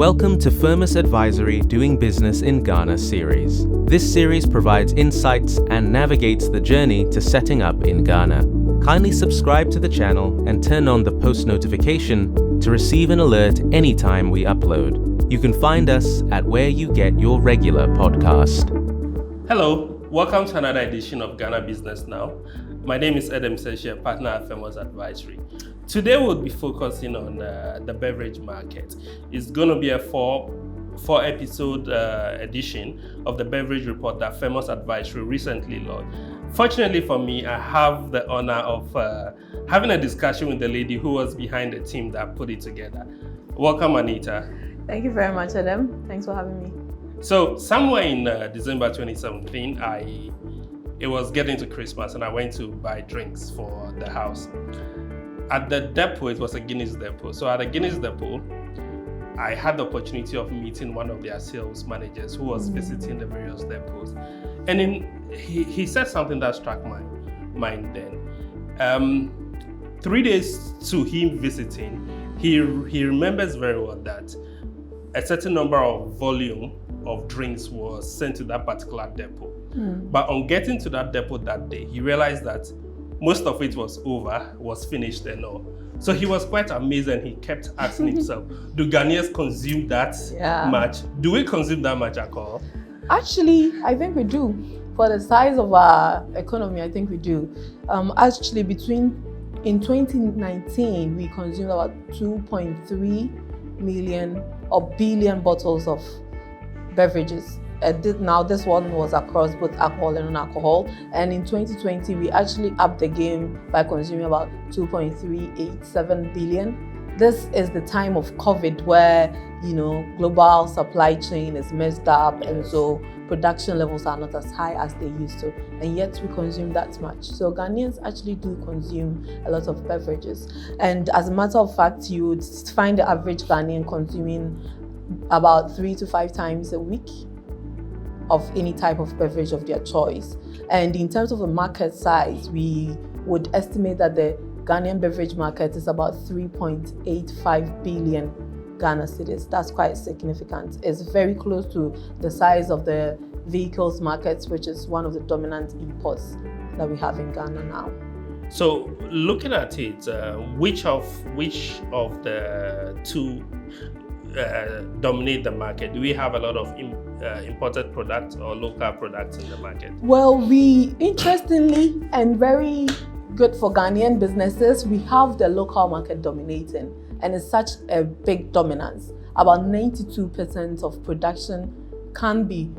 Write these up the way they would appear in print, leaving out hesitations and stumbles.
Welcome to Firmus Advisory Doing Business in Ghana series. This series provides insights and navigates the journey to setting up in Ghana. Kindly subscribe to the channel and turn on the post notification to receive an alert anytime we upload. You can find us at where you get your regular podcast. Hello, welcome to another edition of Ghana Business Now. My name is Edem Seshie, partner at Firmus Advisory. Today we'll be focusing on the beverage market. It's going to be a four episode edition of the Beverage Report that Firmus Advisory recently launched. Fortunately for me, I have the honor of having a discussion with the lady who was behind the team that put it together. Welcome, Anita. Thank you very much, Edem. Thanks for having me. So somewhere in December 2017, it was getting to Christmas and I went to buy drinks for the house. At the depot, it was a Guinness depot. So at the Guinness depot, I had the opportunity of meeting one of their sales managers who was visiting the various depots. And he said something that struck my mind then. 3 days to him visiting, he remembers very well that a certain number of volume of drinks was sent to that particular depot. But on getting to that depot that day, he realized that most of it was finished and all. So he was quite amazed and he kept asking himself, do Ghanaians consume that much? Do we consume that much alcohol? Actually, I think we do. For the size of our economy, I think we do. Actually, in 2019, we consumed about 2.3 million or billion bottles of beverages. Now this one was across both alcohol and non-alcohol, and in 2020 we actually upped the game by consuming about 2.387 billion. This is the time of COVID where global supply chain is messed up, and so production levels are not as high as they used to, and yet we consume that much. So Ghanaians actually do consume a lot of beverages, and as a matter of fact, you would find the average Ghanaian consuming about 3 to 5 times a week of any type of beverage of their choice. And in terms of the market size, we would estimate that the Ghanaian beverage market is about 3.85 billion Ghana cedis. That's quite significant. It's very close to the size of the vehicles market, which is one of the dominant imports that we have in Ghana now. So looking at it, which of the two dominate the market? Do we have a lot of imported products or local products in the market? Well, we interestingly and very good for Ghanaian businesses, we have the local market dominating, and it's such a big dominance. About 92% of production can be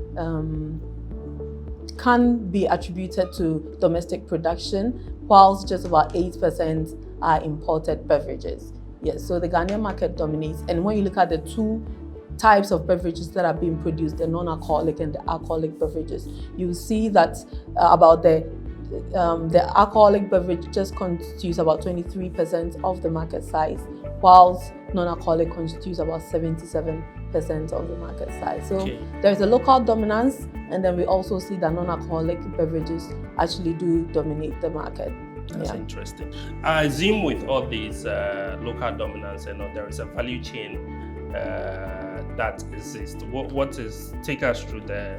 attributed to domestic production, whilst just about 8% are imported beverages. Yes, so the Ghanaian market dominates. And when you look at the two types of beverages that are being produced, the non-alcoholic and the alcoholic beverages, you see that about the alcoholic beverage just constitutes about 23% of the market size, whilst non-alcoholic constitutes about 77% of the market size. So there's a local dominance, and then we also see that non-alcoholic beverages actually do dominate the market. That's interesting. I assume with all these local dominance and there is a value chain that exists. Take us through the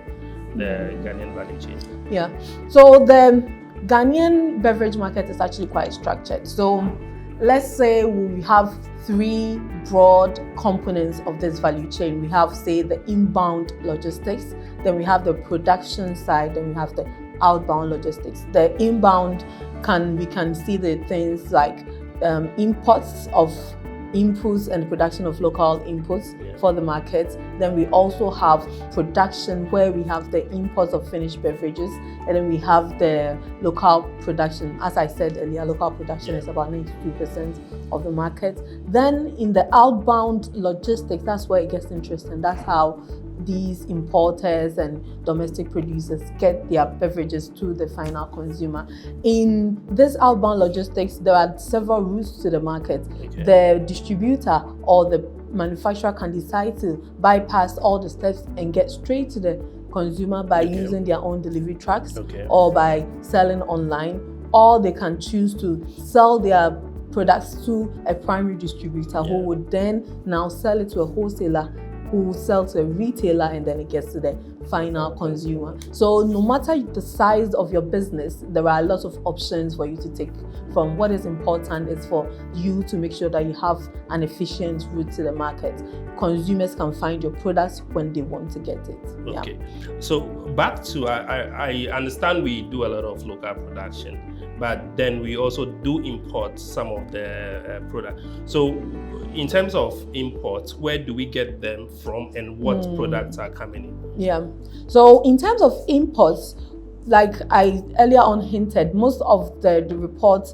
Ghanaian value chain? Yeah. So the Ghanaian beverage market is actually quite structured. So let's say we have 3 broad components of this value chain. We have, say, the inbound logistics, then we have the production side, then we have the outbound logistics. The inbound we can see the things like imports of inputs and production of local inputs for the market. Then we also have production, where we have the imports of finished beverages, and then we have the local production. As I said earlier, local production is about 92% of the market. Then in the outbound logistics, that's where it gets interesting. That's how these importers and domestic producers get their beverages to the final consumer. In this outbound logistics, there are several routes to the market. The distributor or the manufacturer can decide to bypass all the steps and get straight to the consumer by using their own delivery trucks or by selling online, or they can choose to sell their products to a primary distributor who would then now sell it to a wholesaler who will sell to a retailer, and then it gets to the final consumer. So no matter the size of your business, there are a lot of options for you to take from. What is important is for you to make sure that you have an efficient route to the market. Consumers can find your products when they want to get it. Okay. So back to, I understand we do a lot of local production, but then we also do import some of the products. So in terms of imports, where do we get them from, and what products are coming in? Yeah. So in terms of imports, like I earlier on hinted, most of the reports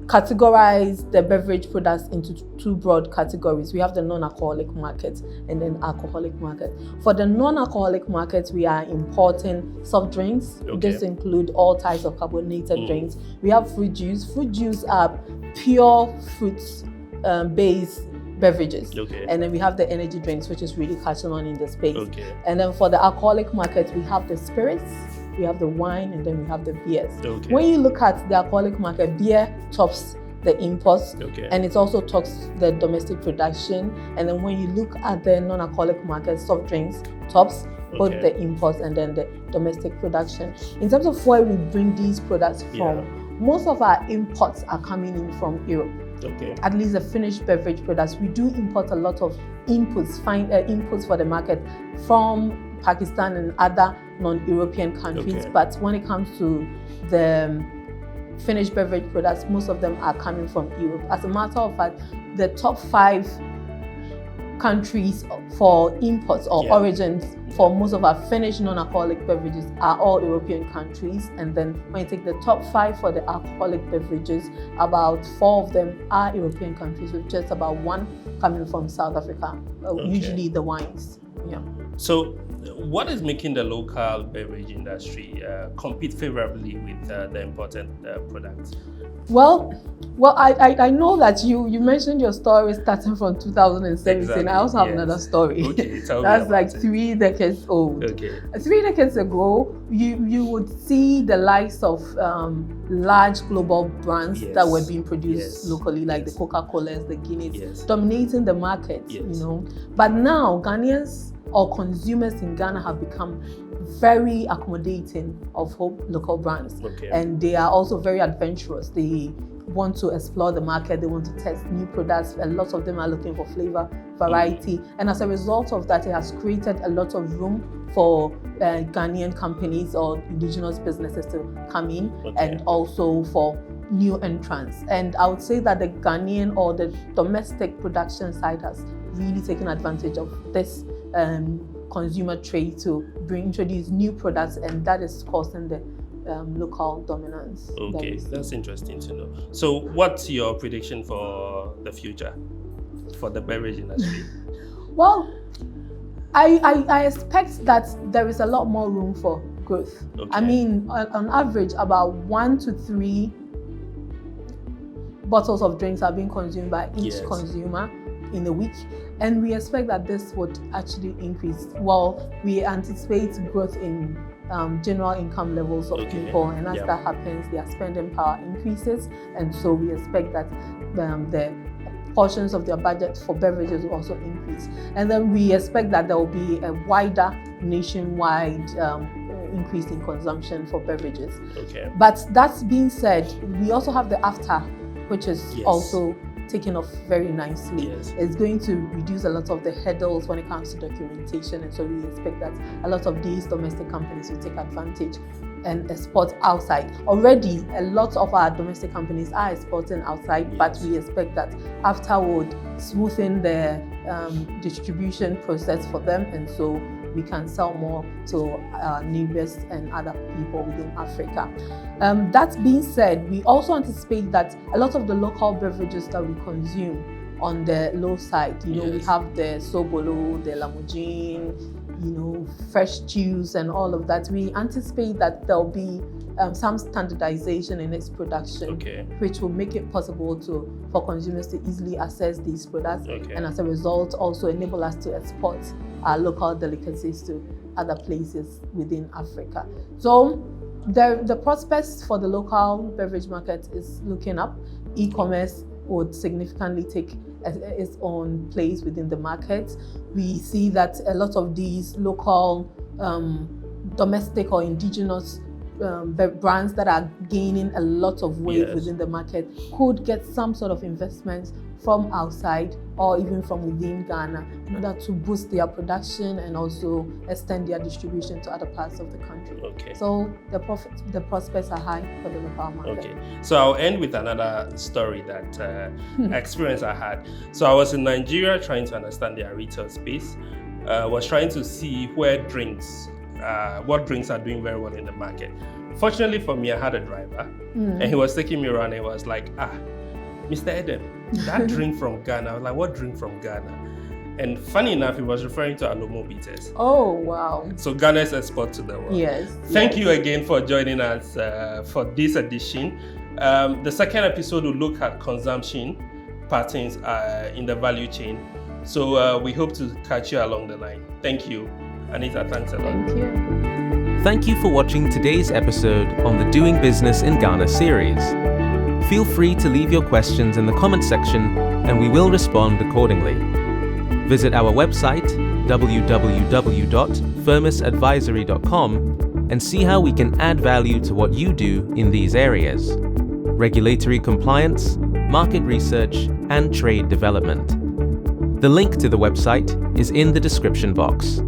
categorize the beverage products into two broad categories. We have the non-alcoholic market and then alcoholic market. For the non-alcoholic market, we are importing soft drinks. Okay. This include all types of carbonated drinks. We have fruit juice. Fruit juice are pure fruits based beverages. Okay. And then we have the energy drinks, which is really catching on in the space. Okay. And then for the alcoholic market, we have the spirits, we have the wine, and then we have the beers. Okay. When you look at the alcoholic market, beer tops the imports, Okay. and it also tops the domestic production. And then when you look at the non-alcoholic market, soft drinks tops both Okay. the imports and then the domestic production. In terms of where we bring these products from, most of our imports are coming in from Europe. Okay. At least the finished beverage products. We do import a lot of inputs for the market from Pakistan and other non-European countries. Okay. But when it comes to the finished beverage products, most of them are coming from Europe. As a matter of fact, the top 5 countries for imports or origins for most of our finished non-alcoholic beverages are all European countries. And then when you take the top 5 for the alcoholic beverages, about 4 of them are European countries, with just about 1 coming from South Africa, usually the wines. Yeah. So what is making the local beverage industry compete favorably with the imported products? Well, I know that you mentioned your story starting from 2017. Exactly, I also have another story. Okay, tell me That's about like it. 3 decades old. Okay. 3 decades ago, you would see the likes of large global brands that were being produced locally, like the Coca-Colas, the Guinness, dominating the market. You know, but now Ghanaians or consumers in Ghana have become very accommodating of local brands, and they are also very adventurous. They want to explore the market, they want to test new products. A lot of them are looking for flavor, variety, and as a result of that, it has created a lot of room for Ghanaian companies or indigenous businesses to come in, and also for new entrants. And I would say that the Ghanaian or the domestic production side has really taken advantage of this consumer trade to introduce new products, and that is causing the local dominance. Okay, that's interesting to know. So what's your prediction for the future for the beverage industry? Well, I expect that there is a lot more room for growth. I mean, on average, about 1 to 3 bottles of drinks are being consumed by each consumer in a week, and we expect that this would actually increase. Well, we anticipate growth in general income levels of people, and as that happens, their spending power increases, and so we expect that the portions of their budget for beverages will also increase. And then we expect that there will be a wider nationwide increase in consumption for beverages. But that being said, we also have the after, which is also taking off very nicely. It's going to reduce a lot of the hurdles when it comes to documentation, and so we expect that a lot of these domestic companies will take advantage and export outside. Already, a lot of our domestic companies are exporting outside, but we expect that afterward smoothen the distribution process for them, and so we can sell more to our neighbors and other people within Africa. That being said, we also anticipate that a lot of the local beverages that we consume on the low side, you know, we have the Sobolo, the Lamujin, you know, fresh juice and all of that. We anticipate that there'll be some standardization in its production, which will make it possible for consumers to easily access these products, and as a result also enable us to export our local delicacies to other places within Africa. So the prospects for the local beverage market is looking up. E-commerce would significantly take its own place within the market. We see that a lot of these local domestic or indigenous brands that are gaining a lot of weight within the market could get some sort of investment from outside or even from within Ghana in order to boost their production and also extend their distribution to other parts of the country. Okay. So the prospects are high for the local market. Okay. So I'll end with another story that experience I had. So I was in Nigeria trying to understand their retail space. Was trying to see where what drinks are doing very well in the market. Fortunately for me, I had a driver and he was taking me around and he was like, Mr. Edem, that drink from Ghana. I was like, what drink from Ghana? And funny enough, he was referring to Alomo bitters. Oh, wow. So Ghana's export to the world. Yes. Thank you again for joining us for this edition. The second episode will look at consumption patterns in the value chain. So we hope to catch you along the line. Thank you. Anita, thanks a lot. Thank you. Thank you for watching today's episode on the Doing Business in Ghana series. Feel free to leave your questions in the comment section and we will respond accordingly. Visit our website www.firmusadvisory.com and see how we can add value to what you do in these areas: regulatory compliance, market research, and trade development. The link to the website is in the description box.